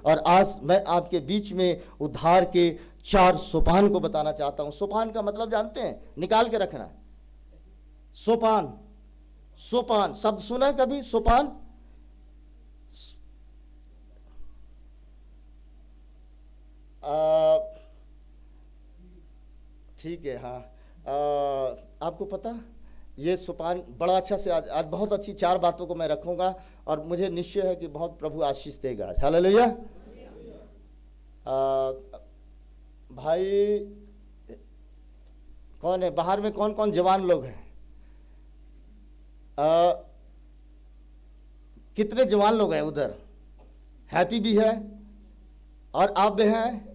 और आज मैं आपके बीच में उद्धार के 4 सोपान को बताना चाहता हूं। सोपान का मतलब जानते हैं? निकाल के रखना। सोपान, सोपान शब्द सुना है कभी? सोपान ठीक है, हाँ। आपको पता ये सोपान बड़ा अच्छा से आज बहुत अच्छी 4 बातों को मैं रखूंगा और मुझे निश्चय है कि बहुत प्रभु आशीष देगा आज। हालेलुया। भाई कौन है बाहर में? कौन कौन जवान लोग हैं? कितने जवान लोग हैं उधर? हैप्पी भी है और आप भी हैं।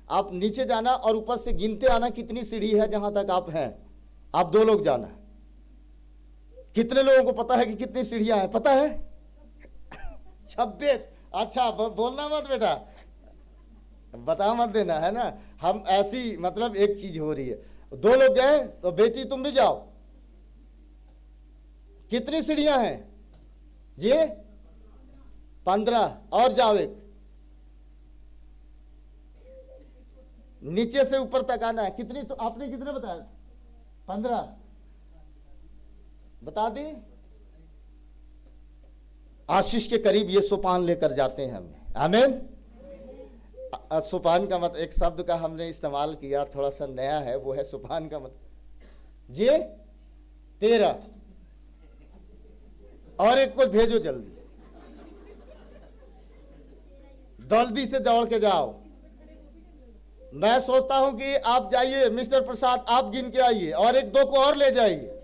आप नीचे जाना और ऊपर से गिनते आना कितनी सीढ़ी है जहां तक आप हैं। आप 2 लोग जाना। कितने लोगों को पता है कि कितनी सीढ़ियां हैं? पता है? 26। अच्छा, बोलना मत बेटा, बता मत देना, है ना। हम ऐसी मतलब एक चीज हो रही है। 2 लोग गए तो बेटी तुम भी जाओ। कितनी सीढ़ियां हैं जी? 15। और जाओ एक। नीचे से ऊपर तक आना है। कितनी? तो आपने कितने बताया? 15 बता दी। आशीष के करीब ये सोपान लेकर जाते हैं हमें। आमीन। सोपान का मतलब एक शब्द का हमने इस्तेमाल किया, थोड़ा सा नया है, वो है सोपान का मतलब जी 13। और एक को भेजो जल्दी, जल्दी से दौड़ के जाओ। मैं सोचता हूं कि आप जाइए मिस्टर प्रसाद, आप गिन के आइए और 1-2 को और ले जाइए।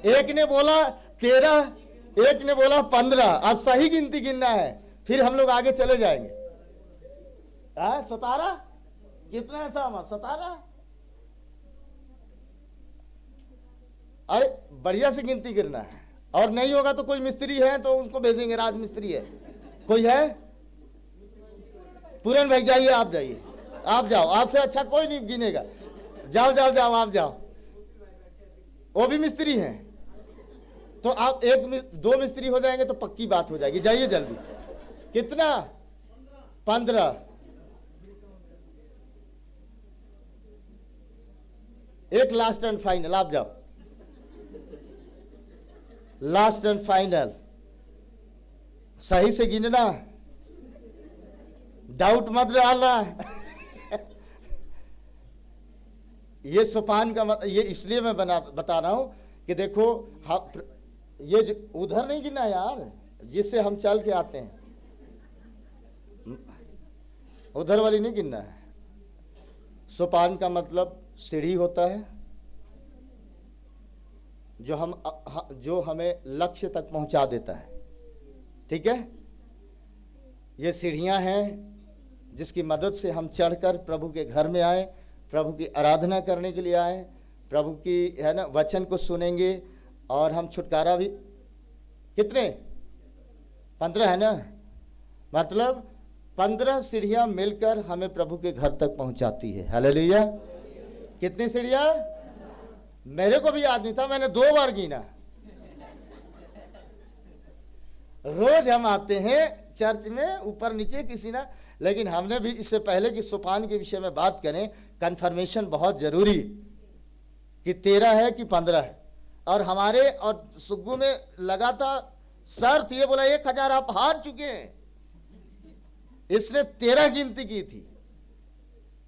एक ने बोला 13, एक ने बोला 15। अब सही गिनती गिनना है, फिर हम लोग आगे चले जाएंगे। 17 कितना है सामान? 17। अरे बढ़िया से गिनती गिनना है। और नहीं होगा तो कोई मिस्त्री है तो उसको भेजेंगे, राज मिस्त्री है कोई है? पूरन भाई जाइए, आप जाइए, आप जाओ। आपसे अच्छा कोई नहीं गिनेगा। जाओ जाओ जाओ, आप जाओ। वो भी मिस्त्री हैं तो आप 1-2 मिस्त्री हो जाएंगे तो पक्की बात हो जाएगी। जाइए जल्दी। कितना? 15। एक लास्ट एंड फाइनल, आप जाओ। लास्ट एंड फाइनल सही से गिनना, डाउट मत डालना। ये सोपान का ये इसलिए मैं बता रहा हूं कि देखो ये जो उधर नहीं गिना यार, जिससे हम चल के आते हैं, उधर वाली नहीं गिनना है। सोपान का मतलब सीढ़ी होता है जो हमें लक्ष्य तक पहुंचा देता है। ठीक है, ये सीढ़ियां हैं जिसकी मदद से हम चढ़कर प्रभु के घर में आए, प्रभु की आराधना करने के लिए आए, प्रभु की है ना वचन को सुनेंगे और हम छुटकारा भी। कितने? 15 है ना। मतलब 15 सीढ़ियां मिलकर हमें प्रभु के घर तक पहुंचाती है। हालेलुया। कितनी सीढ़ियां? मेरे को भी याद नहीं था, मैंने 2 बार गिना। रोज हम आते हैं चर्च में ऊपर नीचे किसी ना, लेकिन हमने भी इससे पहले कि सोपान के विषय में बात करें, कंफर्मेशन बहुत जरूरी कि 13 है कि 15 है। और हमारे और सुग्गू में लगा था शर्त, ये बोला 1000 आप हार चुके हैं। इसने 13 गिनती की थी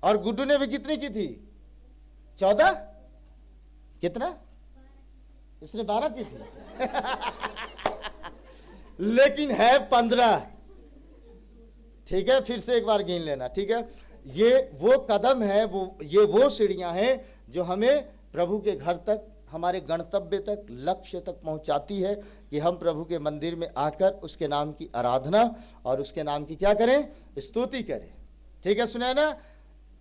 और गुड्डू ने भी कितनी की थी? 14। कितना? इसने 12 की थी। लेकिन है 15। ठीक है, फिर से एक बार गिन लेना। ठीक है, ये वो कदम है, ये वो सीढ़ियां हैं जो हमें प्रभु के घर तक, हमारे गंतव्य तक, लक्ष्य तक पहुंचाती है कि हम प्रभु के मंदिर में आकर उसके नाम की आराधना और उसके नाम की क्या करें? स्तुति करें। ठीक है, सुने ना।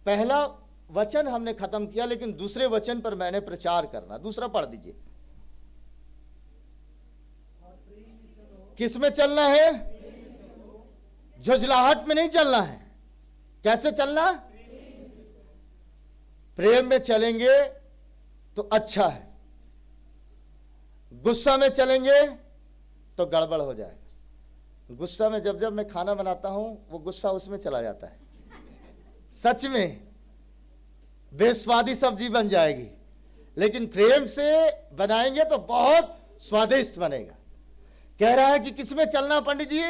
पहला वचन हमने खत्म किया, लेकिन दूसरे वचन पर मैंने प्रचार करना। दूसरा पढ़ दीजिए। किस में चलना है? झुंझलाहट में नहीं चलना है। कैसे चलना? प्रेम में चलेंगे तो अच्छा है, गुस्सा में चलेंगे तो गड़बड़ हो जाएगा। गुस्सा में जब जब मैं खाना बनाता हूं वो गुस्सा उसमें चला जाता है। सच में बेस्वादी सब्जी बन जाएगी, लेकिन प्रेम से बनाएंगे तो बहुत स्वादिष्ट बनेगा। कह रहा है कि किसमें चलना पंडित जी?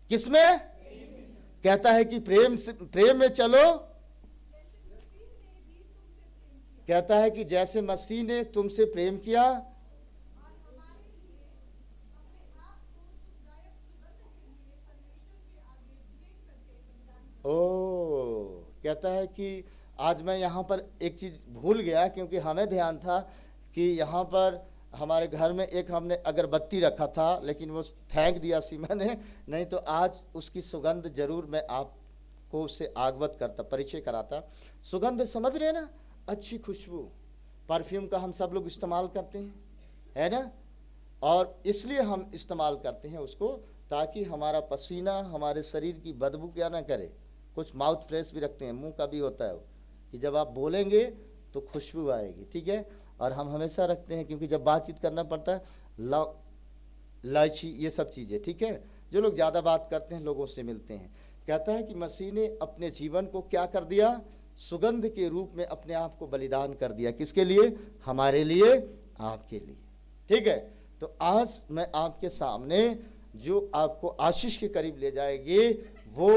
किसमें? कहता है कि प्रेम में चलो। कहता है कि जैसे मसीह ने तुमसे प्रेम किया कहता है कि आज मैं यहाँ पर एक चीज़ भूल गया, क्योंकि हमें ध्यान था कि यहाँ पर हमारे घर में एक हमने अगरबत्ती रखा था, लेकिन वो फेंक दिया सीमा ने। नहीं तो आज उसकी सुगंध जरूर मैं आपको उससे आगवत करता, परिचय कराता। सुगंध समझ रहे हैं ना? अच्छी खुशबू, परफ्यूम का हम सब लोग इस्तेमाल करते हैं, है ना? और इसलिए हम इस्तेमाल करते हैं उसको, ताकि हमारा पसीना हमारे शरीर की बदबू क्या ना करे। कुछ माउथ फ्रेश भी रखते हैं, मुंह का भी होता है कि जब आप बोलेंगे तो खुशबू आएगी, ठीक है? और हम हमेशा रखते हैं, क्योंकि जब बातचीत करना पड़ता है, इलायची, ये सब चीज़ें, ठीक है? जो लोग ज़्यादा बात करते हैं लोगों से मिलते हैं। कहता है कि मसीह ने अपने जीवन को क्या कर दिया? सुगंध के रूप में अपने आप को बलिदान कर दिया। किसके लिए? हमारे लिए, आपके लिए, ठीक है? तो आज मैं आपके सामने जो आपको आशीष के करीब ले जाएगी वो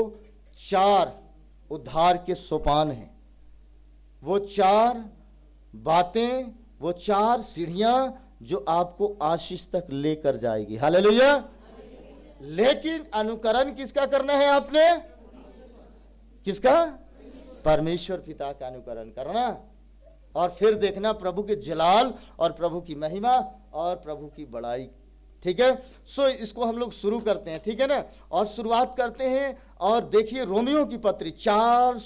4 उद्धार के सोपान हैं, वो 4 बातें, वो 4 सीढ़ियां जो आपको आशीष तक लेकर जाएगी। हालेलुया। लेकिन अनुकरण किसका करना है आपने? किसका? परमेश्वर पिता का अनुकरण करना, और फिर देखना प्रभु के जलाल और प्रभु की महिमा और प्रभु की बड़ाई, ठीक है? सो इसको हम लोग शुरू करते हैं, ठीक है ना? और शुरुआत करते हैं, और देखिए रोमियो की पत्री 4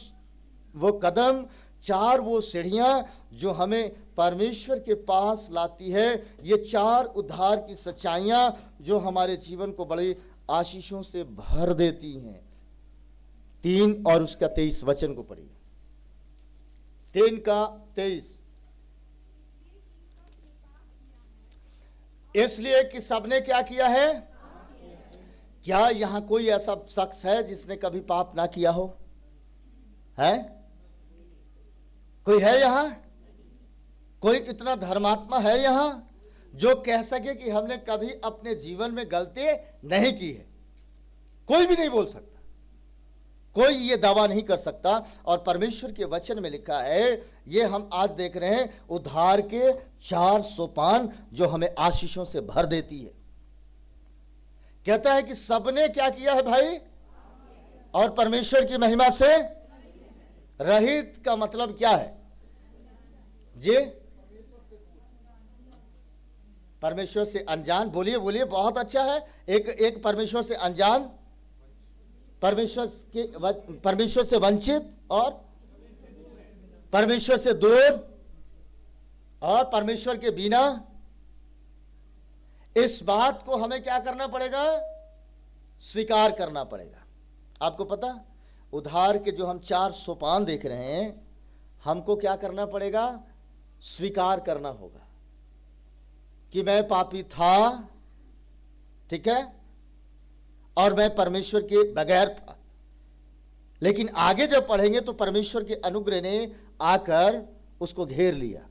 वो कदम, 4 वो सीढ़ियां जो हमें परमेश्वर के पास लाती है। ये 4 उद्धार की सच्चाइयां जो हमारे जीवन को बड़े आशीषों से भर देती हैं। 3 और उसका 23 वचन को पढ़िए। 3 का 23। इसलिए कि सबने क्या किया है? क्या यहां कोई ऐसा शख्स है जिसने कभी पाप ना किया हो? है कोई? है यहां कोई इतना धर्मात्मा है यहां जो कह सके कि हमने कभी अपने जीवन में गलती नहीं की है? कोई भी नहीं बोल सकता, कोई ये दावा नहीं कर सकता। और परमेश्वर के वचन में लिखा है, ये हम आज देख रहे हैं, उद्धार के 4 सोपान जो हमें आशीषों से भर देती है। कहता है कि सबने क्या किया है भाई? और परमेश्वर की महिमा से रहित का मतलब क्या है जी? परमेश्वर से अनजान। बोलिए बोलिए, बहुत अच्छा है। एक परमेश्वर से अनजान, परमेश्वर से वंचित, और परमेश्वर से दूर, और परमेश्वर के बिना। इस बात को हमें क्या करना पड़ेगा? स्वीकार करना पड़ेगा। आपको पता, उद्धार के जो हम 4 सोपान देख रहे हैं, हमको क्या करना पड़ेगा? स्वीकार करना होगा कि मैं पापी था, ठीक है, और मैं परमेश्वर के बगैर था। लेकिन आगे जब पढ़ेंगे तो परमेश्वर के अनुग्रह ने आकर उसको घेर लिया।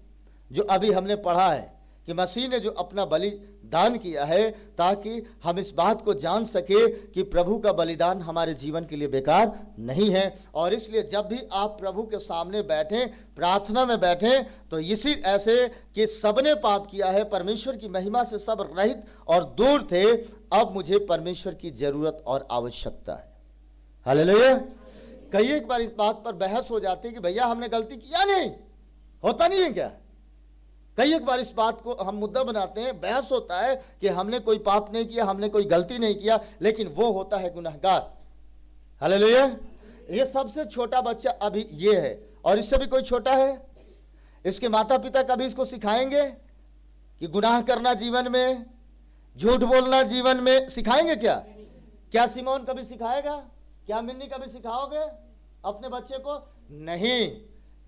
जो अभी हमने पढ़ा है कि मसीह ने जो अपना बलिदान किया है, ताकि हम इस बात को जान सके कि प्रभु का बलिदान हमारे जीवन के लिए बेकार नहीं है। और इसलिए जब भी आप प्रभु के सामने बैठें, प्रार्थना में बैठें, तो इसी ऐसे कि सबने पाप किया है, परमेश्वर की महिमा से सब रहित और दूर थे, अब मुझे परमेश्वर की जरूरत और आवश्यकता है। हालेलुया। कई एक बार इस बात पर बहस हो जाती है कि भैया हमने गलती किया नहीं, होता नहीं है क्या? कई एक बार इस बात को हम मुद्दा बनाते हैं, बहस होता है कि हमने कोई पाप नहीं किया, हमने कोई गलती नहीं किया, लेकिन वो होता है गुनहगार। हालेलुया। ये सबसे छोटा बच्चा अभी ये है, और इससे भी कोई छोटा है। इसके माता पिता कभी इसको सिखाएंगे कि गुनाह करना जीवन में, झूठ बोलना जीवन में सिखाएंगे क्या? क्या सिमोन कभी सिखाएगा? क्या मिन्नी कभी सिखाओगे अपने बच्चे को? नहीं,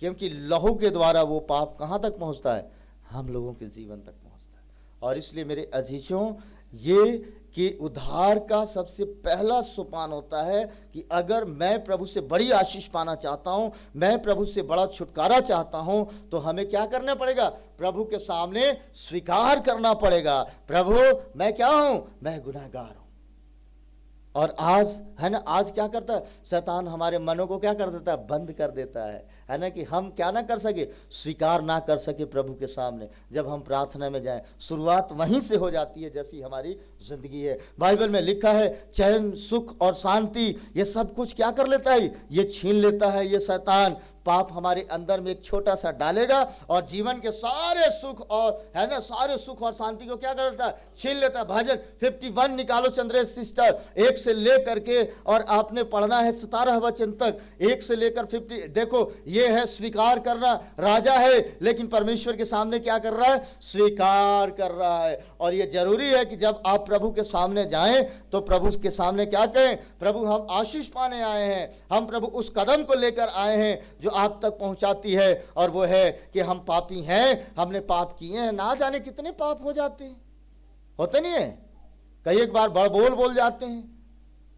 क्योंकि लहू के द्वारा वो पाप कहां तक पहुंचता है? हम लोगों के जीवन तक पहुंचता है। और इसलिए मेरे अजीजों, ये कि उद्धार का सबसे पहला सोपान होता है कि अगर मैं प्रभु से बड़ी आशीष पाना चाहता हूं, मैं प्रभु से बड़ा छुटकारा चाहता हूं, तो हमें क्या करना पड़ेगा? प्रभु के सामने स्वीकार करना पड़ेगा, प्रभु मैं क्या हूं? मैं गुनहगार हूं। और आज है ना, आज क्या करता है शैतान? हमारे मनों को क्या कर देता है? बंद कर देता है ना, कि हम क्या ना कर सके, स्वीकार ना कर सके प्रभु के सामने। जब हम प्रार्थना में जाएं, शुरुआत वहीं से हो जाती है जैसी हमारी जिंदगी है। बाइबल में लिखा है चैन, सुख और शांति, ये सब कुछ क्या कर लेता है? ये छीन लेता है ये शैतान। पाप हमारे अंदर में एक छोटा सा डालेगा और जीवन के सारे सुख और है ना, सारे सुख और शांति को क्या कर देता है? छीन लेता है। भजन 51 निकालो चंद्रेश सिस्टर, 1 से लेकर के, और आपने पढ़ना है 17 वचन तक, 1 से लेकर 50। देखो ये है स्वीकार करना। राजा है लेकिन परमेश्वर के सामने क्या कर रहा है? स्वीकार कर रहा है। और ये जरूरी है कि जब आप प्रभु के सामने जाएं तो प्रभु के सामने क्या कहें? प्रभु हम आशीष पाने आए हैं, हम प्रभु उस कदम को लेकर आए हैं जो आप तक पहुंचाती है, और वो है कि हम पापी हैं, हमने पाप किए हैं। ना जाने कितने पाप हो जाते हैं, होते नहीं है? कई एक बार बड़ बोल जाते हैं,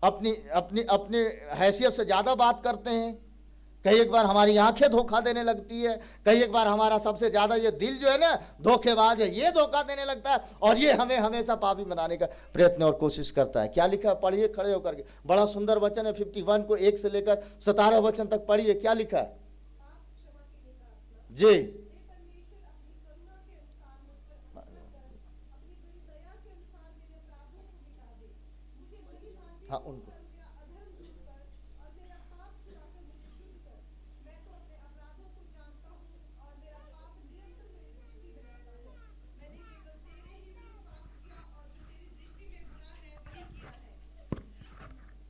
अपनी अपनी अपने हैसियत से ज्यादा बात करते हैं। कई एक बार हमारी आंखें धोखा देने लगती है। कई एक बार हमारा सबसे ज्यादा ये दिल जो है ना, धोखेबाज है, ये धोखा देने लगता है, और ये हमें हमेशा पापी बनाने का प्रयत्न और कोशिश करता है। क्या लिखा है? पढ़िए खड़े होकर के, बड़ा सुंदर वचन है 51 को 1 से लेकर 17 वचन तक पढ़िए। क्या लिखा है जी? हाँ, उनको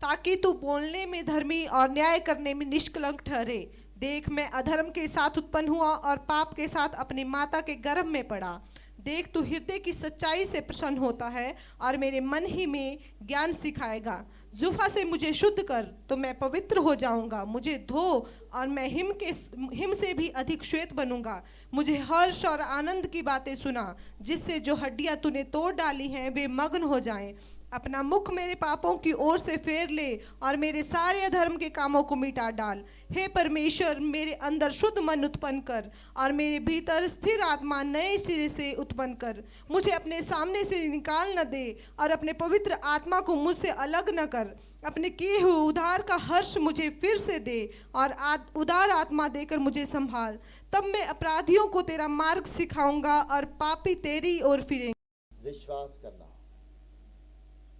ताकि तू बोलने में धर्मी और न्याय करने में निष्कलंक ठहरे। देख, मैं अधर्म के साथ उत्पन्न हुआ और पाप के साथ अपनी माता के गर्भ में पड़ा। देख, तू हृदय की सच्चाई से प्रसन्न होता है और मेरे मन ही में ज्ञान सिखाएगा। जुफा से मुझे शुद्ध कर तो मैं पवित्र हो जाऊंगा। मुझे धो और मैं हिम से भी अधिक श्वेत बनूंगा। मुझे हर्ष और आनंद की बातें सुना, जिससे जो हड्डियां तूने तोड़ डाली हैं वे मग्न हो जाएं। अपना मुख मेरे पापों की ओर से फेर ले और मेरे सारे अधर्म के कामों को मिटा डाल। हे परमेश्वर, मेरे अंदर शुद्ध मन उत्पन्न कर और मेरे भीतर स्थिर आत्मा नए सिरे से उत्पन्न कर। मुझे अपने सामने से निकाल न दे और अपने पवित्र आत्मा को मुझसे अलग न कर। अपने किए हुए उद्धार का हर्ष मुझे फिर से दे और उदार आत्मा देकर मुझे संभाल। तब मैं अपराधियों को तेरा मार्ग सिखाऊंगा और पापी तेरी ओर फिरेंगे। विश्वास करना,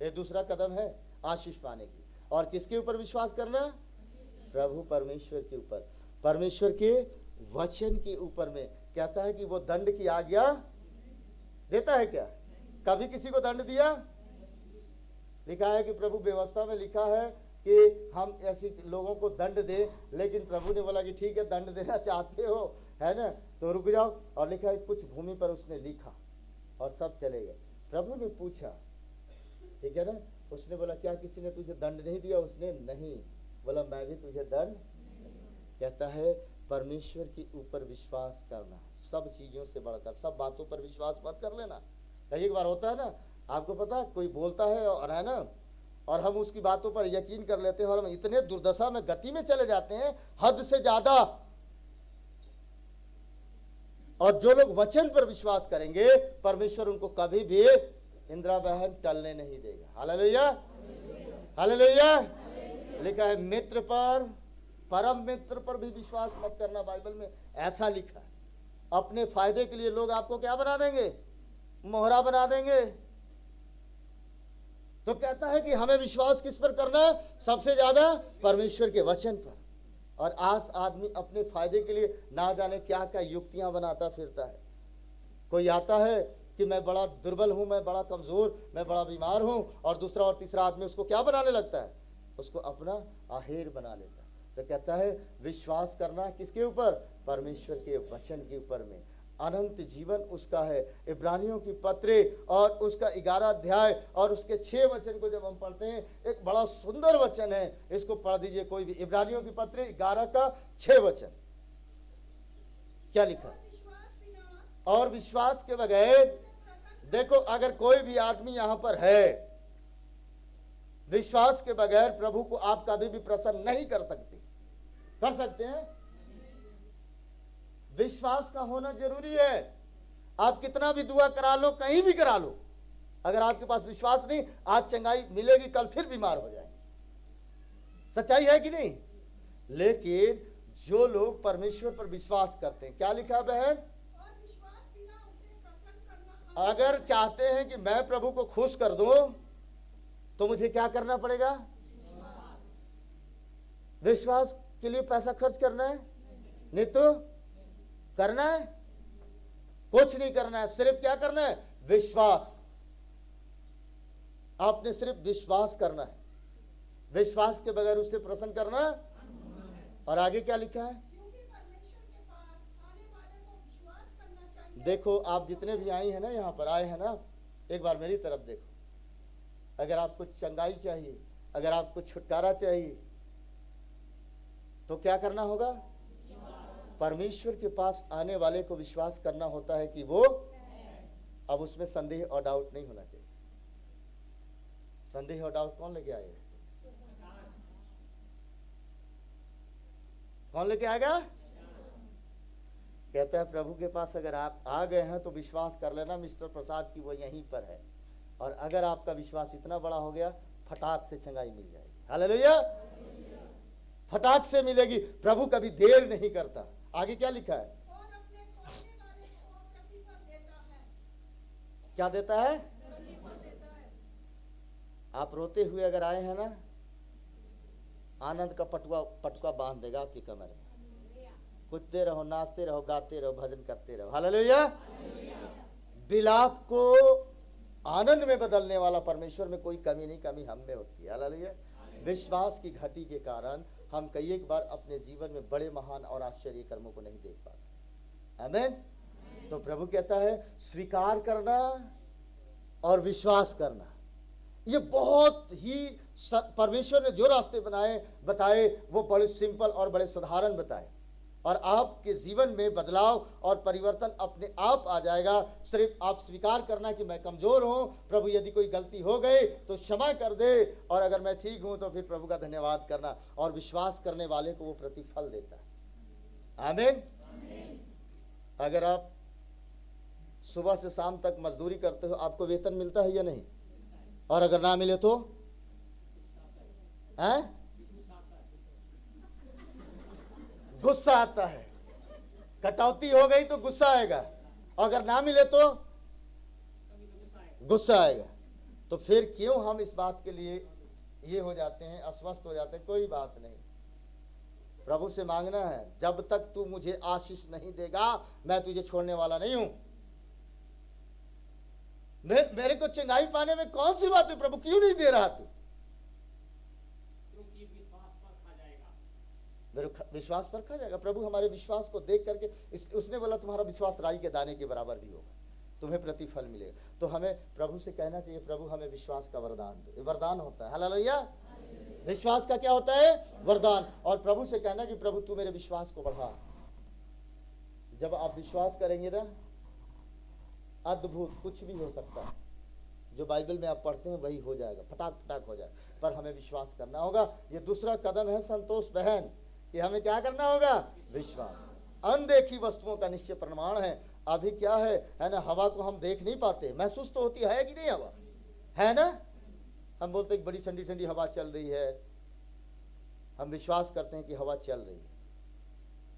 ये दूसरा कदम है आशीष पाने की। और किसके ऊपर विश्वास करना? प्रभु परमेश्वर के ऊपर, परमेश्वर के वचन के ऊपर में। कहता है कि वो दंड की आज्ञा देता है क्या? कभी किसी को दंड दिया? लिखा है कि प्रभु व्यवस्था में लिखा है कि हम ऐसे लोगों को दंड दे, लेकिन प्रभु ने बोला कि ठीक है, दंड देना चाहते हो है ना, तो रुक जाओ। और लिखा है कुछ भूमि पर उसने लिखा और सब चले गए। प्रभु ने पूछा, ठीक है ना, उसने बोला क्या किसी ने तुझे दंड नहीं दिया? उसने नहीं बोला, मैं भी तुझे दंड। कहता है परमेश्वर के ऊपर विश्वास करना, सब चीजों से बढ़कर। सब बातों पर विश्वास मत कर लेना। कई बार होता है ना, आपको पता है, कोई बोलता है और है ना, और हम उसकी बातों पर यकीन कर लेते हैं और हम इतने दुर्दशा में गति में चले जाते हैं हद से ज्यादा। और जो लोग वचन पर विश्वास करेंगे, परमेश्वर उनको कभी भी इंदिरा बहन टलने नहीं देगा। Hallelujah, hallelujah. लिखा है मित्र पर, परम मित्र पर भी विश्वास मत करना। बाइबल में ऐसा लिखा है। अपने फायदे के लिए लोग आपको क्या बना देंगे? मोहरा बना देंगे। तो कहता है कि हमें विश्वास किस पर करना है? सबसे ज्यादा परमेश्वर के वचन पर। और आज आदमी अपने फायदे के लिए ना जाने क्या क्या युक्तियां बनाता फिरता है। कोई आता है कि मैं बड़ा दुर्बल हूं, मैं बड़ा कमजोर, मैं बड़ा बीमार हूं, और दूसरा और तीसरा आदमी उसको क्या बनाने लगता है? उसको अपना आहेर बना लेता है। तो कहता है विश्वास करना किसके ऊपर? परमेश्वर के वचन के ऊपर में। अनंत जीवन उसका है। इब्रानियों की पत्री और उसका 11 अध्याय और उसके 6 वचन को जब हम पढ़ते हैं, एक बड़ा सुंदर वचन है, इसको पढ़ दीजिए कोई भी। इब्रानियों की पत्री 11 का 6 वचन। क्या लिखा? और विश्वास के बगैर देखो, अगर कोई भी आदमी यहां पर है, विश्वास के बगैर प्रभु को आप कभी भी प्रसन्न नहीं कर सकते। कर सकते हैं? विश्वास का होना जरूरी है। आप कितना भी दुआ करा लो, कहीं भी करा लो, अगर आपके पास विश्वास नहीं, आज चंगाई मिलेगी, कल फिर बीमार हो जाएंगे। सच्चाई है कि नहीं? लेकिन जो लोग परमेश्वर पर विश्वास करते हैं, क्या लिखा है बहन? अगर चाहते हैं कि मैं प्रभु को खुश कर दूं, तो मुझे क्या करना पड़ेगा? विश्वास के लिए पैसा खर्च करना है? नहीं तो करना है? कुछ नहीं करना है, सिर्फ क्या करना है? विश्वास। आपने सिर्फ विश्वास करना है, विश्वास के बगैर उससे प्रसन्न करना। और आगे क्या लिखा है? देखो, आप जितने भी आई हैं ना, यहां पर आए हैं ना, एक बार मेरी तरफ देखो। अगर आपको चंगाई चाहिए, अगर आपको छुटकारा चाहिए, तो क्या करना होगा? परमेश्वर के पास आने वाले को विश्वास करना होता है कि वो, अब उसमें संदेह और डाउट नहीं होना चाहिए। संदेह और डाउट कौन लेके आएगा? कौन लेके आएगा? कहता है प्रभु के पास अगर आप आ गए हैं तो विश्वास कर लेना मिस्टर प्रसाद की वो यहीं पर है। और अगर आपका विश्वास इतना बड़ा हो गया, फटाक से चंगाई मिल जाएगी। हालेलुया! फटाक से मिलेगी। प्रभु कभी देर नहीं करता। आगे क्या लिखा है? क्या देता है? आप रोते हुए अगर आए हैं ना, आनंद का पटुआ बांध देगा आपकी कमर में। कूदते रहो, नाचते रहो, गाते रहो, भजन करते रहो। हालेलुया! विलाप को आनंद में बदलने वाला परमेश्वर में कोई कमी नहीं, कमी हम में होती है। हालेलुया! विश्वास की घटी के कारण हम कई एक बार अपने जीवन में बड़े महान और आश्चर्य कर्मों को नहीं देख पाते। आमीन। तो प्रभु कहता है स्वीकार करना और विश्वास करना, ये बहुत ही परमेश्वर ने जो रास्ते बताए वो बड़े सिंपल और बड़े साधारण बताए, और आपके जीवन में बदलाव और परिवर्तन अपने आप आ जाएगा। सिर्फ आप स्वीकार करना कि मैं कमजोर हूं, प्रभु यदि कोई गलती हो गई तो क्षमा कर दे, और अगर मैं ठीक हूं तो फिर प्रभु का धन्यवाद करना, और विश्वास करने वाले को वो प्रतिफल देता है। आमीन। अगर आप सुबह से शाम तक मजदूरी करते हो, आपको वेतन मिलता है या नहीं? और अगर ना मिले तो गुस्सा आता है। कटौती हो गई तो गुस्सा आएगा, अगर ना मिले तो गुस्सा आएगा। तो फिर क्यों हम इस बात के लिए ये हो जाते हैं, अस्वस्थ हो जाते हैं? कोई बात नहीं, प्रभु से मांगना है, जब तक तू मुझे आशीष नहीं देगा मैं तुझे छोड़ने वाला नहीं हूं। मेरे को चंगाई पाने में कौन सी बात है? प्रभु क्यों नहीं दे रहा तू? मेरे विश्वास पर खा जाएगा। प्रभु हमारे विश्वास को देख करके उसने बोला तुम्हारा विश्वास राई के दाने के बराबर भी होगा, तुम्हें प्रतिफल मिलेगा। तो हमें प्रभु से कहना चाहिए, प्रभु हमें विश्वास का वरदान दो। वरदान होता है। हालेलुया! विश्वास का क्या होता है? वरदान। और प्रभु से कहना कि प्रभु तू मेरे विश्वास को बढ़ा। जब आप विश्वास करेंगे ना, अद्भुत कुछ भी हो सकता है। जो बाइबल में आप पढ़ते हैं वही हो जाएगा, फटाक फटाक हो जाएगा। पर हमें विश्वास करना होगा। ये दूसरा कदम है संतोष बहन, कि हमें क्या करना होगा? विश्वास। अनदेखी वस्तुओं का निश्चय प्रमाण है। अभी क्या है ना, हवा को हम देख नहीं पाते, महसूस तो होती है कि नहीं? हवा है ना, हम बोलते हैं बड़ी ठंडी ठंडी हवा चल रही है, हम विश्वास करते हैं कि हवा चल रही है।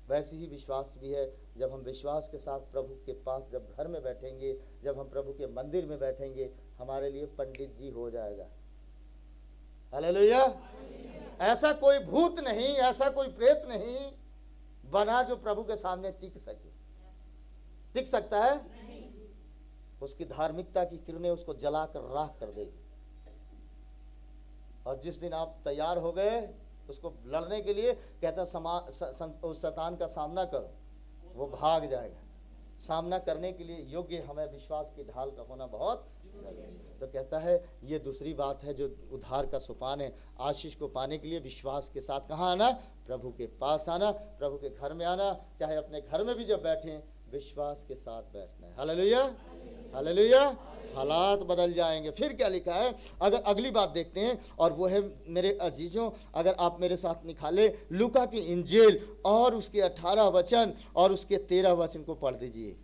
वैसे ही विश्वास भी है। जब हम विश्वास के साथ प्रभु के पास जब घर में बैठेंगे, जब हम प्रभु के मंदिर में बैठेंगे, हमारे लिए पंडित जी हो जाएगा। हालेलुया! ऐसा कोई भूत नहीं, ऐसा कोई प्रेत नहीं बना जो प्रभु के सामने टिक सके। टिक सकता है? उसकी धार्मिकता की किरणें उसको जलाकर राख कर देगी। और जिस दिन आप तैयार हो गए उसको लड़ने के लिए, कहता शैतान का सामना करो, वो भाग जाएगा। सामना करने के लिए योग्य हमें विश्वास की ढाल का होना बहुत जरूरी है। तो कहता है ये दूसरी बात है जो उद्धार का सोपान है। आशीष को पाने के लिए विश्वास के साथ कहाँ आना? प्रभु के पास आना, प्रभु के घर में आना। चाहे अपने घर में भी जब बैठें, विश्वास के साथ बैठना है। हालेलुया! हालेलुया। हालात बदल जाएंगे। फिर क्या लिखा है, अगर अगली बात देखते हैं, और वो है मेरे अजीजों, अगर आप मेरे साथ निकाले लूका की इंजील और उसके 18 वचन और उसके 13 वचन को पढ़ दीजिए।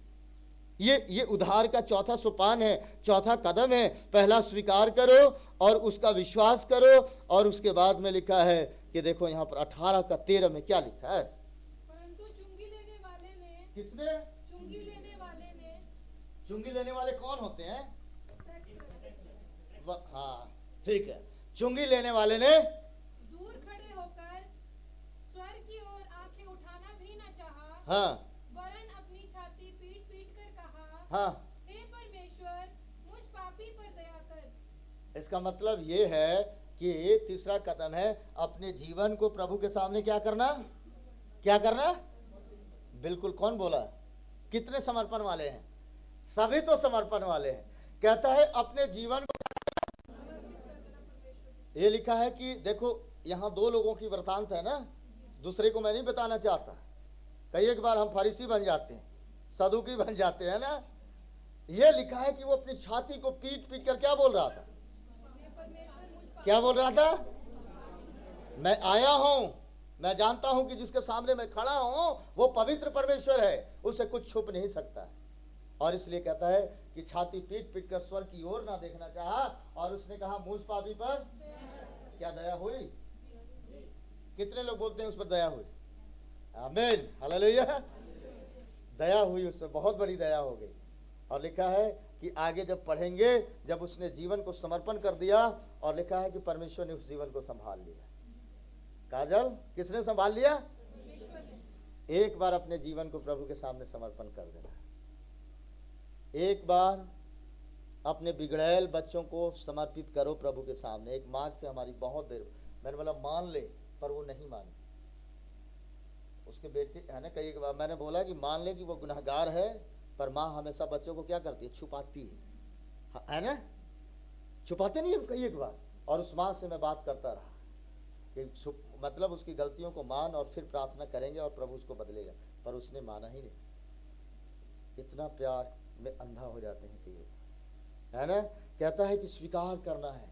ये उद्धार का चौथा सोपान है, चौथा कदम है। पहला स्वीकार करो और उसका विश्वास करो, और उसके बाद में लिखा है कि देखो यहाँ पर 18 का 13 में क्या लिखा है, परंतु चुंगी लेने वाले ने किसने, चुंगी लेने वाले ने चुंगी लेने वाले कौन होते हैं, हाँ ठीक है, चुंगी लेने वाले ने दूर खड़े होकर स्वर की ओर आंखें उठाना भी न चाहा, हाँ वरन अपनी छाती पीट पीट कर कहा, हाँ, हे परमेश्वर, मुझ पापी पर दया कर। इसका मतलब ये है कि तीसरा कदम है अपने जीवन को प्रभु के सामने क्या करना, क्या करना, बिल्कुल। कौन बोला, कितने समर्पण वाले हैं, सभी तो समर्पण वाले हैं। कहता है अपने जीवन को, ये लिखा है कि देखो यहाँ दो लोगों की वृतांत है ना, दूसरे को मैं नहीं बताना चाहता। कई एक बार हम फरीसी बन जाते हैं, सदुकी बन जाते हैं ना। ये लिखा है कि वो अपनी छाती को पीट पीट कर क्या बोल रहा था, क्या बोल रहा था, मैं आया हूं, मैं जानता हूं कि जिसके सामने मैं खड़ा हूं वो पवित्र परमेश्वर है, उसे कुछ छुप नहीं सकता है। और इसलिए कहता है कि छाती पीट पीट कर स्वर की ओर ना देखना चाहा, और उसने कहा मुझ पापी पर क्या दया हुई। कितने लोग बोलते हैं उस पर दया हुई, आमीन, हालेलुया। दया हुई, उस पर बहुत बड़ी दया हो गई। और लिखा है कि आगे जब पढ़ेंगे, जब उसने जीवन को समर्पण कर दिया, और लिखा है कि परमेश्वर ने उस जीवन को संभाल लिया। काजल, किसने संभाल लिया, एक बार अपने जीवन को प्रभु के सामने समर्पण कर देना। एक बार अपने बिगड़ैल बच्चों को समर्पित करो प्रभु के सामने। एक माँ से हमारी बहुत देर, मैंने बोला मान ले, पर वो नहीं मानी। उसके बेटे है ना, कई बार मैंने बोला कि मान ले कि वो गुनहगार है, पर माँ हमेशा बच्चों को क्या करती है, छुपाती है ना, छुपाते नहीं हम कई एक बार। और उस माँ से मैं बात करता रहा कि मतलब उसकी गलतियों को मान, और फिर प्रार्थना करेंगे और प्रभु उसको बदलेगा, पर उसने माना ही नहीं। इतना प्यार में अंधा हो जाते हैं कि है ना। कहता है कि स्वीकार करना है,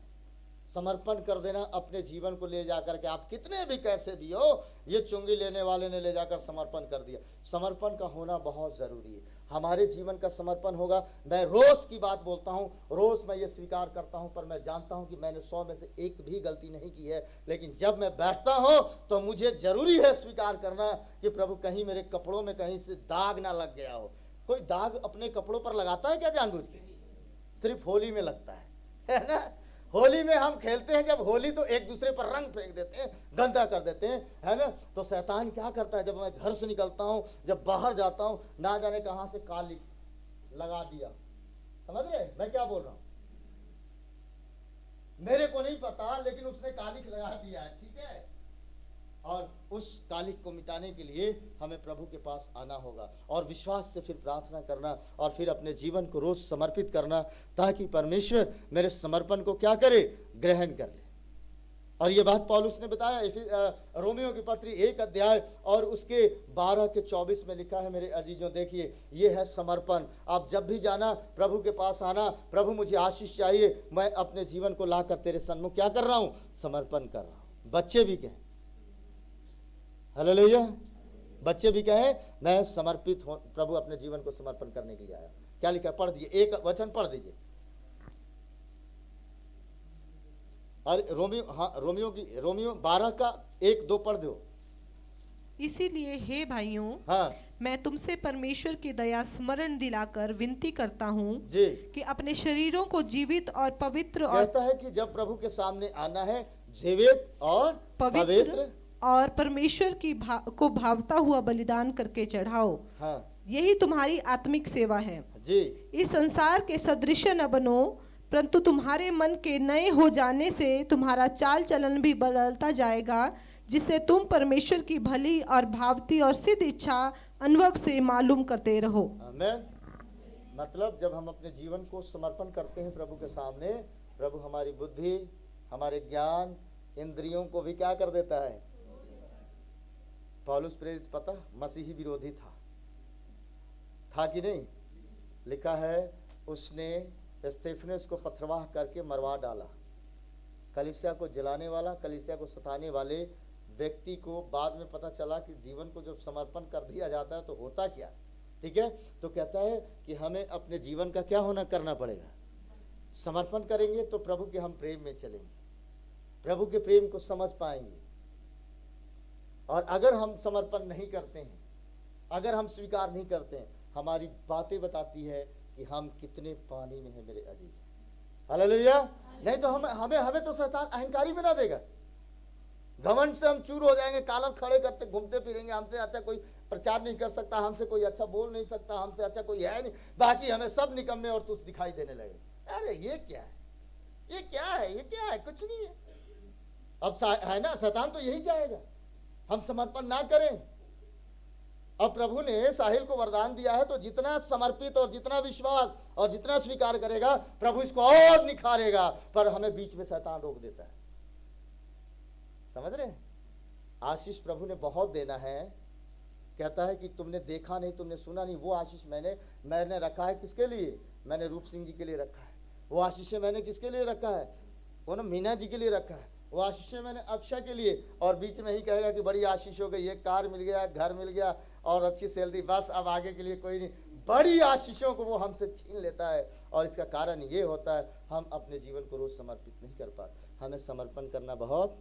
समर्पण कर देना, अपने जीवन को ले जाकर के, आप कितने भी कैसे भी हो। ये चुंगी लेने वाले ने ले जाकर समर्पण कर दिया। समर्पण का होना बहुत ज़रूरी है। हमारे जीवन का समर्पण होगा। मैं रोज़ की बात बोलता हूँ, रोज़ मैं ये स्वीकार करता हूँ, पर मैं जानता हूँ कि मैंने 100 में से एक भी गलती नहीं की है। लेकिन जब मैं बैठता हूँ तो मुझे ज़रूरी है स्वीकार करना कि प्रभु कहीं मेरे कपड़ों में कहीं से दाग ना लग गया हो। कोई दाग अपने कपड़ों पर लगाता है क्या जानबूझ के? सिर्फ होली में लगता है ना। होली में हम खेलते हैं, जब होली तो एक दूसरे पर रंग फेंक देते हैं, गंदा कर देते हैं, है ना। तो शैतान क्या करता है, जब मैं घर से निकलता हूँ, जब बाहर जाता हूँ, ना जाने कहाँ से काली लगा दिया। समझ रहे मैं क्या बोल रहा हूँ? मेरे को नहीं पता, लेकिन उसने कालिक लगा दिया है, ठीक है। और उस कालिक को मिटाने के लिए हमें प्रभु के पास आना होगा, और विश्वास से फिर प्रार्थना करना, और फिर अपने जीवन को रोज समर्पित करना, ताकि परमेश्वर मेरे समर्पण को क्या करे, ग्रहण कर ले। और ये बात पौलुस ने बताया रोमियो की पत्री 1 अध्याय और उसके 12 के 24 में लिखा है। मेरे अजीजों देखिए, ये है समर्पण। आप जब भी जाना, प्रभु के पास आना, प्रभु मुझे आशीष चाहिए, मैं अपने जीवन को लाकर तेरे सन्मुख क्या कर रहा हूँ, समर्पण कर रहा हूँ। बच्चे भी कहें हालेलुया, बच्चे भी कहें मैं समर्पित हूं, प्रभु अपने जीवन को समर्पण करने के लिए आया। क्या लिखा, पढ़ दिए, एक वचन पढ़ दीजिए। और रोमियो 12 का 1-2 पढ़ दो। इसीलिए हे भाइयों, हाँ मैं तुमसे परमेश्वर की दया स्मरण दिलाकर विनती करता हूँ जी, कि अपने शरीरों को जीवित और पवित्र और कहता है कि जब प्रभु के सामने आना है, जीवित और पवित्र और परमेश्वर की को भावता हुआ बलिदान करके चढ़ाओ। हाँ यही तुम्हारी आत्मिक सेवा है जी। इस संसार के सदृश न बनो, परंतु तुम्हारे मन के नए हो जाने से तुम्हारा चाल चलन भी बदलता जाएगा, जिससे तुम परमेश्वर की भली और भावती और सिद्ध इच्छा अनुभव से मालूम करते रहो। आमीन। मतलब जब हम अपने जीवन को समर्पण करते हैं प्रभु के सामने, प्रभु हमारी बुद्धि, हमारे ज्ञान, इंद्रियों को भी क्या कर देता है। पौलुस प्रेरित पता मसीही विरोधी था कि नहीं? लिखा है उसने स्तेफनस को पथरवाह करके मरवा डाला। कलीसिया को जलाने वाला, कलीसिया को सताने वाले व्यक्ति को बाद में पता चला कि जीवन को जब समर्पण कर दिया जाता है तो होता क्या, ठीक है। तो कहता है कि हमें अपने जीवन का क्या होना करना पड़ेगा, समर्पण करेंगे तो प्रभु के हम प्रेम में चलेंगे, प्रभु के प्रेम को समझ पाएंगे। और अगर हम समर्पण नहीं करते हैं, अगर हम स्वीकार नहीं करते हैं, हमारी बातें बताती है कि हम कितने पानी में हैं मेरे अजीज। हालेलुया। नहीं तो हमें तो शैतान अहंकारी बना देगा, घमंड से हम चूर हो जाएंगे, कालर खड़े करते घूमते फिरेंगे, हमसे अच्छा कोई प्रचार नहीं कर सकता, हमसे कोई अच्छा बोल नहीं सकता, हमसे अच्छा कोई है नहीं, बाकी हमें सब निकम्मे और तुच्छ दिखाई देने लगे। अरे ये क्या है, ये क्या है, ये क्या है, कुछ नहीं है। अब है ना, शैतान तो यही चाहेगा हम समर्पण ना करें। अब प्रभु ने साहिल को वरदान दिया है, तो जितना समर्पित और जितना विश्वास और जितना स्वीकार करेगा प्रभु इसको और निखारेगा, पर हमें बीच में शैतान रोक देता है। समझ रहे हैं? आशीष प्रभु ने बहुत देना है। कहता है कि तुमने देखा नहीं, तुमने सुना नहीं, वो आशीष मैंने रखा है। किसके लिए? मैंने रूप सिंह जी के लिए रखा है। वो आशीष मैंने किसके लिए रखा है? वो ना मीना जी के लिए रखा है। वो आशीष मैंने अक्षय के लिए, और बीच में ही कहेगा कि बड़ी आशीष हो गई, ये कार मिल गया, घर मिल गया और अच्छी सैलरी, बस अब आगे के लिए कोई नहीं। बड़ी आशीषों को वो हमसे छीन लेता है, और इसका कारण ये होता है हम अपने जीवन को रोज समर्पित नहीं कर पाते। हमें समर्पण करना बहुत,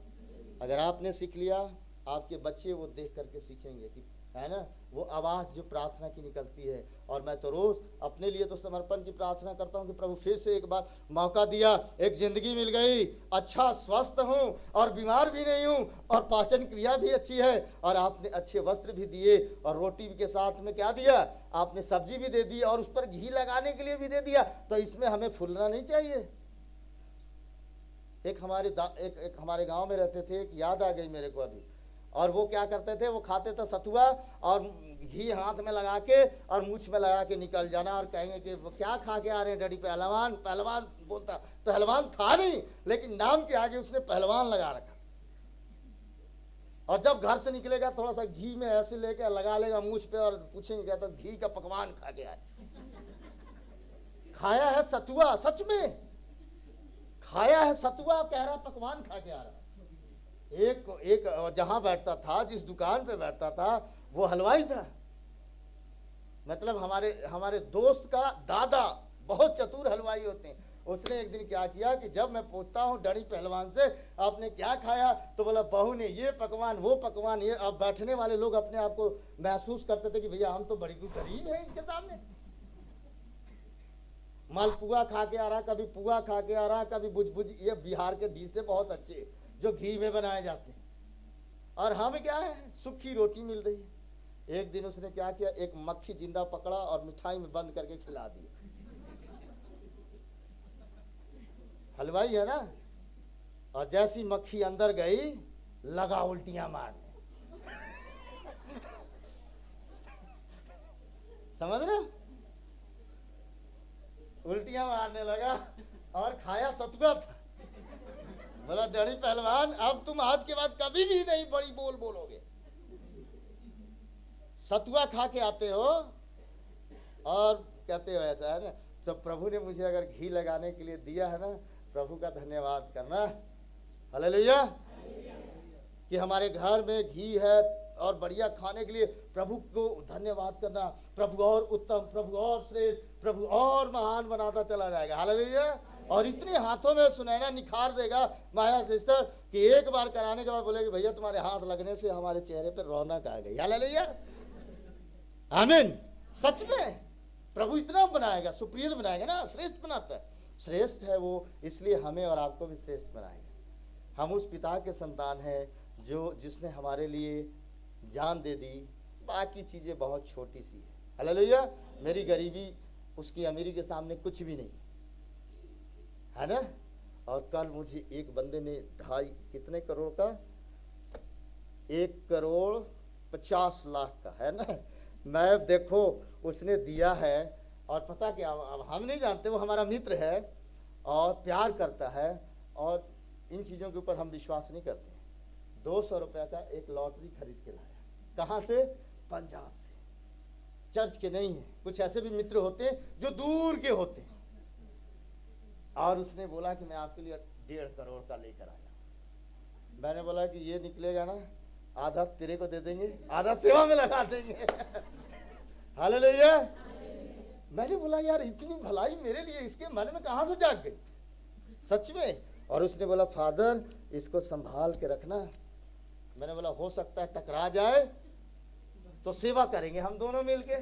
अगर आपने सीख लिया, आपके बच्चे वो देख करके सीखेंगे कि है ना, वो आवाज़ जो प्रार्थना की निकलती है। और मैं तो रोज़ अपने लिए तो समर्पण की प्रार्थना करता हूँ कि प्रभु फिर से एक बार मौका दिया, एक ज़िंदगी मिल गई, अच्छा स्वस्थ हूँ और बीमार भी नहीं हूँ और पाचन क्रिया भी अच्छी है, और आपने अच्छे वस्त्र भी दिए और रोटी के साथ में क्या दिया, आपने सब्जी भी दे दी और उस पर घी लगाने के लिए भी दे दिया। तो इसमें हमें फूलना नहीं चाहिए। एक हमारे गाँव में रहते थे, एक याद आ गई मेरे को अभी, और वो क्या करते थे, वो खाते थे सतुआ और घी हाथ में लगा के और मूछ में लगा के निकल जाना, और कहेंगे कि वो क्या खा के आ रहे हैं डैडी, पहलवान। पहलवान बोलता, पहलवान था नहीं, लेकिन नाम के आगे उसने पहलवान लगा रखा। और जब घर से निकलेगा थोड़ा सा घी में ऐसे लेके लगा लेगा मूछ पे, और पूछेंगे क्या, तो घी का पकवान खा के आए। खाया है सतुआ, सच में खाया है सतुआ, कह रहा पकवान खा के आ रहा। एक जहां बैठता था, जिस दुकान पे बैठता था, वो हलवाई था। मतलब हमारे दोस्त का दादा बहुत चतुर हलवाई होते हैं। उसने एक दिन क्या किया कि जब मैं पूछता हूँ डड़ी पहलवान से आपने क्या खाया, तो बोला बहू ने ये पकवान वो पकवान ये। अब बैठने वाले लोग अपने आप को महसूस करते थे कि भैया हम तो बड़ी गरीब है इसके सामने। मालपुआ खा के आ रहा, कभी पुआ खा के आ रहा, कभी बुझ। ये बिहार के डिश से बहुत अच्छे जो घी में बनाए जाते हैं, और हमें क्या है, सूखी रोटी मिल रही है। एक दिन उसने क्या किया, एक मक्खी जिंदा पकड़ा और मिठाई में बंद करके खिला दी। हलवाई है ना, और जैसी मक्खी अंदर गई लगा उल्टियां मारने। समझ रहे, उल्टियां मारने लगा और खाया सतुआ था। बोला डड़ी पहलवान अब तुम आज के बाद कभी भी नहीं बड़ी बोल बोलोगे, सतुआ खा के आते हो और कहते हो ऐसा, है ना। तो प्रभु ने मुझे अगर घी लगाने के लिए दिया है ना, प्रभु का धन्यवाद करना। हालेलुया। कि हमारे घर में घी है और बढ़िया खाने के लिए प्रभु को धन्यवाद करना। प्रभु और उत्तम, प्रभु और श्रेष्ठ, प्रभु और महान बनाता चला जाएगा। हालेलुया। और इतने हाथों में सुनहरा निखार देगा माया सिस्टर कि एक बार कराने के बाद बोलेगी भैया तुम्हारे हाथ लगने से हमारे चेहरे पर रौनक आ गई। हालेलुया, आमीन। सच में प्रभु इतना बनाएगा, सुप्रिय बनाएगा ना, श्रेष्ठ बनाता है। श्रेष्ठ है वो, इसलिए हमें और आपको भी श्रेष्ठ बनाएगा। हम उस पिता के संतान हैं जिसने हमारे लिए जान दे दी। बाकी चीजें बहुत छोटी सी है। हालेलुया। मेरी गरीबी उसकी अमीरी के सामने कुछ भी नहीं है ना। और कल मुझे एक बंदे ने कितने करोड़ का, 1,50,00,000 का, है ना। मैं देखो उसने दिया है, और पता क्या, अब हम नहीं जानते, वो हमारा मित्र है और प्यार करता है, और इन चीज़ों के ऊपर हम विश्वास नहीं करते। 200 रुपये का एक लॉटरी खरीद के लाया। कहाँ से? पंजाब से। चर्च के नहीं है, कुछ ऐसे भी मित्र होते हैं जो दूर के होते हैं, और उसने बोला कि मैं आपके लिए 1.5 करोड़ का लेकर आया। मैंने बोला कि ये निकलेगा ना, आधा तेरे को दे देंगे, आधा सेवा में लगा देंगे। हालेलुया। मैंने बोला यार इतनी भलाई मेरे लिए इसके मन में कहां से जाग गई, सच में। और उसने बोला फादर इसको संभाल के रखना। मैंने बोला हो सकता है टकरा जाए तो सेवा करेंगे हम दोनों मिलके।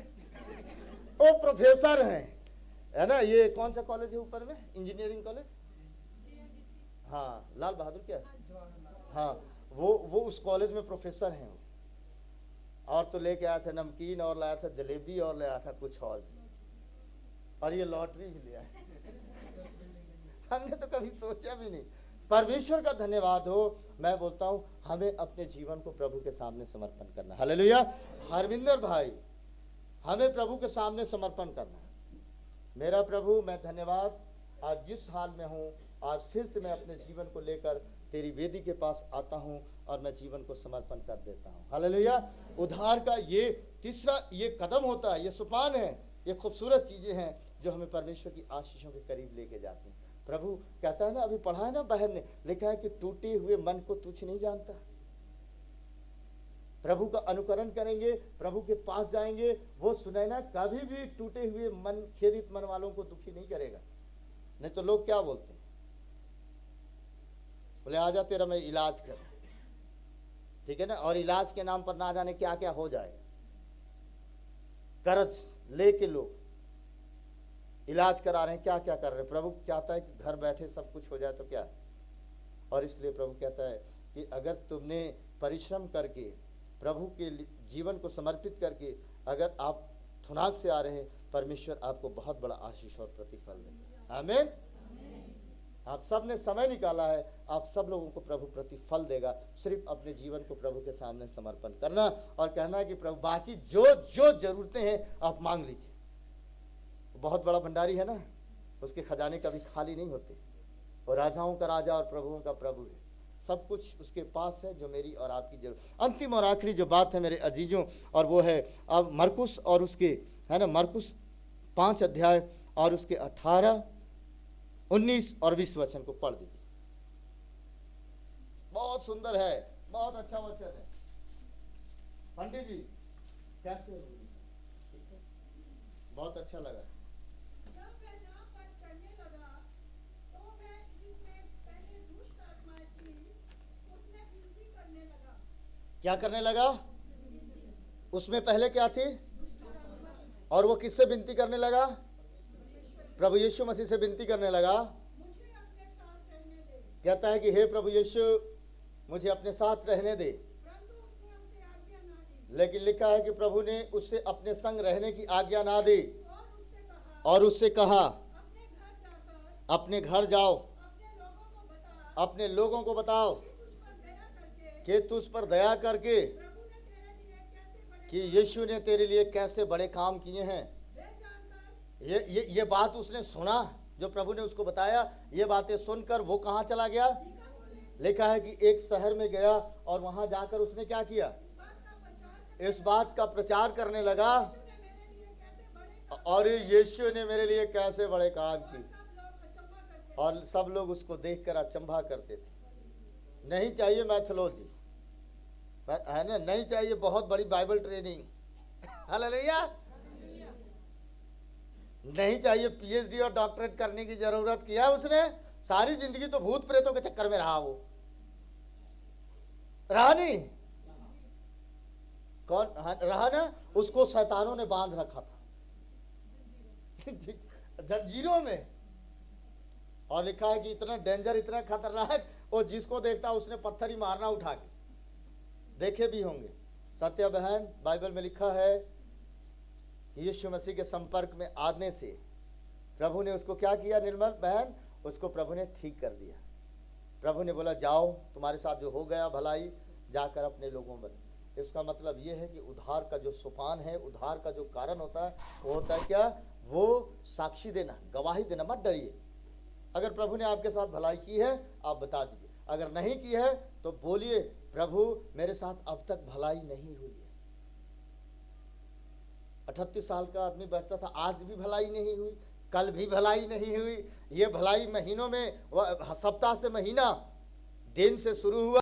वो प्रोफेसर हैं, है ना, ये कौन सा कॉलेज है ऊपर में, इंजीनियरिंग कॉलेज, हाँ लाल बहादुर क्या, हाँ वो उस कॉलेज में प्रोफेसर हैं वो। और तो लेके आया था नमकीन और लाया था जलेबी और लाया था कुछ और भी, और ये लॉटरी भी लिया है। हमने तो कभी सोचा भी नहीं। परमेश्वर का धन्यवाद हो। मैं बोलता हूं हमें अपने जीवन को प्रभु के सामने समर्पण करना। हालेलुया। हरविंदर भाई, हमें प्रभु के सामने समर्पण करना है। मेरा प्रभु मैं धन्यवाद, आज जिस हाल में हूं, आज फिर से मैं अपने जीवन को लेकर तेरी वेदी के पास आता हूं और मैं जीवन को समर्पण कर देता हूं। हालेलुया। उद्धार का ये तीसरा ये कदम होता है, ये सोपान है, ये खूबसूरत चीजें हैं जो हमें परमेश्वर की आशीषों के करीब लेके जाती हैं। प्रभु कहता है ना, अभी पढ़ा है ना बहन ने, लिखा है कि टूटे हुए मन को तुच्छ नहीं जानता। प्रभु का अनुकरण करेंगे, प्रभु के पास जाएंगे, वो सुनैना कभी भी टूटे हुए मन, खेदित मन वालों को दुखी नहीं करेगा। नहीं तो लोग क्या बोलते हैं, बोले आजा तेरा मैं इलाज कर, ठीक है ना, और इलाज के नाम पर ना जाने क्या क्या हो जाएगा। कर्ज लेके लोग इलाज करा रहे हैं, क्या क्या कर रहे हैं। प्रभु चाहता है कि घर बैठे सब कुछ हो जाए तो क्या, और इसलिए प्रभु कहता है कि अगर तुमने परिश्रम करके प्रभु के जीवन को समर्पित करके अगर आप थुनाक से आ रहे हैं, परमेश्वर आपको बहुत बड़ा आशीष और प्रतिफल देगा। आमीन। आप सब ने समय निकाला है, आप सब लोगों को प्रभु प्रतिफल देगा। सिर्फ अपने जीवन को प्रभु के सामने समर्पण करना और कहना है कि प्रभु बाकी जो जो जरूरतें हैं आप मांग लीजिए। बहुत बड़ा भंडारी है ना, उसके खजाने कभी खाली नहीं होते। और राजाओं का राजा और प्रभुओं का प्रभु है, सब कुछ उसके पास है जो मेरी और आपकी जरूरत। अंतिम और आखिरी जो बात है मेरे अजीजों, और वो है अब मरकुस और उसके, है ना, मरकुस 5 अध्याय और उसके 18, 19 और 20 वचन को पढ़ दीजिए। बहुत सुंदर है, बहुत अच्छा वचन है। पंडित जी कैसे हो? ठीक है, बहुत अच्छा लगा। जब वह नाव पर चढ़ने लगा तो वह जिसमें पहले दुष्ट आत्माएं थी उसने विनती करने लगा। क्या करने लगा? उसमें पहले क्या थी? और वो किससे विनती करने लगा? प्रभु यीशु मसीह से विनती करने लगा। मुझे अपने साथ रहने दे। कहता है कि हे प्रभु यीशु मुझे अपने साथ रहने दे। परंतु उसने उसे आज्ञा ना दी लेकिन लिखा है कि प्रभु ने उससे अपने संग रहने की आज्ञा ना दी और उससे कहा अपने घर जाकर अपने घर जाओ, अपने लोगों को बताओ कि तुझ पर दया करके कि तुझ पर दया करके प्रभु ने तेरे लिए कैसे बड़े कि यीशु ने तेरे लिए कैसे बड़े काम किए हैं। वे जानकर ये बात उसने सुना, जो प्रभु ने उसको बताया, ये बातें सुनकर वो कहाँ चला गया? लिखा है कि एक शहर में गया और वहां जाकर उसने क्या किया? इस बात का प्रचार करने लगा, और यीशु ने मेरे लिए कैसे बड़े काम किए। और सब लोग उसको देखकर अचंभा करते थे। नहीं चाहिए मैथोलॉजी, है ना, नहीं चाहिए बहुत बड़ी बाइबल ट्रेनिंग, हालेलुया, नहीं चाहिए पीएचडी और डॉक्टरेट करने की जरूरत। किया उसने सारी जिंदगी तो भूत प्रेतों के चक्कर में रहा, वो रहा नहीं, कौन रहा ना, उसको शैतानों ने बांध रखा था जंजीरों में। और लिखा है कि इतना डेंजर, इतना खतरनाक, वो जिसको देखता उसने पत्थर ही मारना उठा के। देखे भी होंगे सत्या बहन, बाइबल में लिखा है कि यीशु मसीह के संपर्क में आने से प्रभु ने उसको क्या किया? निर्मल बहन, उसको प्रभु ने ठीक कर दिया। प्रभु ने बोला जाओ, तुम्हारे साथ जो हो गया भलाई, जाकर अपने लोगों में। इसका मतलब ये है कि उद्धार का जो सोपान है, उद्धार का जो कारण होता है, वो होता है क्या? वो साक्षी देना, गवाही देना। मत डरिए, अगर प्रभु ने आपके साथ भलाई की है आप बता दीजिए, अगर नहीं की है तो बोलिए प्रभु मेरे साथ अब तक भलाई नहीं हुई है। 38 साल का आदमी बैठता था, आज भी भलाई नहीं हुई, कल भी भलाई नहीं हुई। ये भलाई महीनों में, सप्ताह से महीना, दिन से शुरू हुआ।